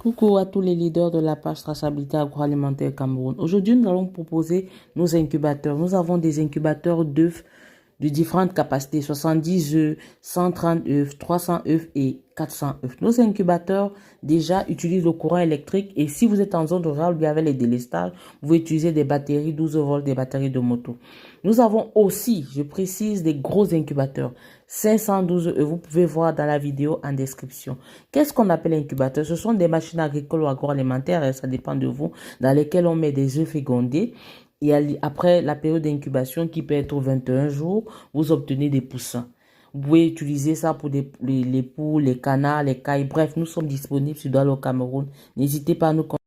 Coucou à tous les leaders de la page traçabilité agroalimentaire Cameroun. Aujourd'hui, nous allons proposer nos incubateurs. Nous avons des incubateurs d'œufs de différentes capacités, 70 œufs, 130 œufs, 300 œufs et 400 œufs. Nos incubateurs déjà utilisent le courant électrique et si vous êtes en zone rurale ou bien avec les délestages, vous pouvez utiliser des batteries 12 volts, des batteries de moto. Nous avons aussi, je précise, des gros incubateurs, 512 œufs. Vous pouvez voir dans la vidéo en description. Qu'est-ce qu'on appelle incubateur? Ce sont des machines agricoles ou agroalimentaires, ça dépend de vous, dans lesquelles on met des œufs fécondés. Et après la période d'incubation qui peut être 21 jours, vous obtenez des poussins. Vous pouvez utiliser ça pour les poules, les canards, les cailles. Bref, nous sommes disponibles sur Douala au Cameroun. N'hésitez pas à nous contacter.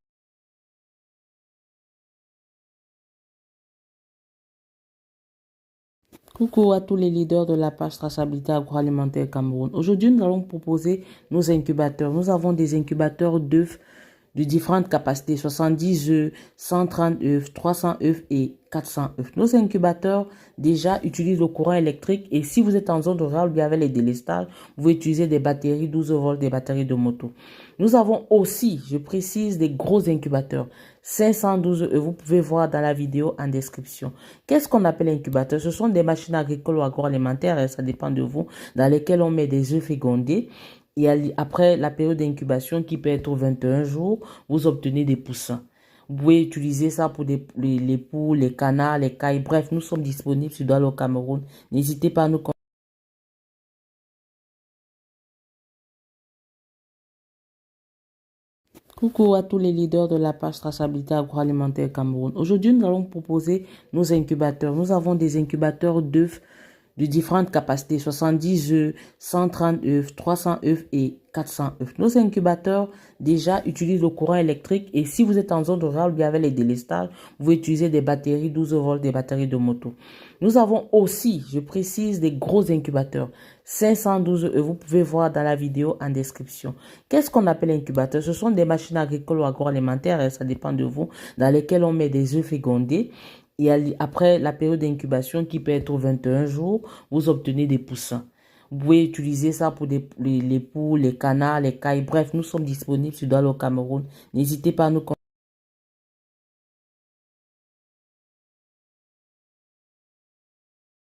Coucou à tous les leaders de la page traçabilité agroalimentaire Cameroun. Aujourd'hui, nous allons proposer nos incubateurs. Nous avons des incubateurs d'œufs de différentes capacités, 70 œufs, 130 œufs, 300 œufs et 400 œufs. Nos incubateurs déjà utilisent le courant électrique et si vous êtes en zone rurale ou bien avec les délestages, vous pouvez utiliser des batteries 12 volts, des batteries de moto. Nous avons aussi, je précise, des gros incubateurs, 512 œufs. Vous pouvez voir dans la vidéo en description. Qu'est-ce qu'on appelle incubateur? Ce sont des machines agricoles ou agroalimentaires, ça dépend de vous, dans lesquelles on met des œufs fécondés. Et après la période d'incubation qui peut être 21 jours, vous obtenez des poussins. Vous pouvez utiliser ça pour les poules, les canards, les cailles. Bref, nous sommes disponibles sur Douala au Cameroun. N'hésitez pas à nous contacter. Coucou à tous les leaders de la page traçabilité agroalimentaire Cameroun. Aujourd'hui, nous allons proposer nos incubateurs. Nous avons des incubateurs d'œufs de différentes capacités, 70 œufs, 130 œufs, 300 œufs et 400 œufs. Nos incubateurs déjà utilisent le courant électrique et si vous êtes en zone rurale ou bien avec les délestages, vous pouvez utiliser des batteries 12 volts, des batteries de moto. Nous avons aussi, je précise, des gros incubateurs, 512 œufs. Vous pouvez voir dans la vidéo en description. Qu'est-ce qu'on appelle incubateur? Ce sont des machines agricoles ou agroalimentaires, ça dépend de vous, dans lesquelles on met des œufs fécondés. Et après la période d'incubation qui peut être 21 jours, vous obtenez des poussins. Vous pouvez utiliser ça pour les poules, les canards, les cailles. Bref, nous sommes disponibles sur Douala au Cameroun. N'hésitez pas à nous contacter.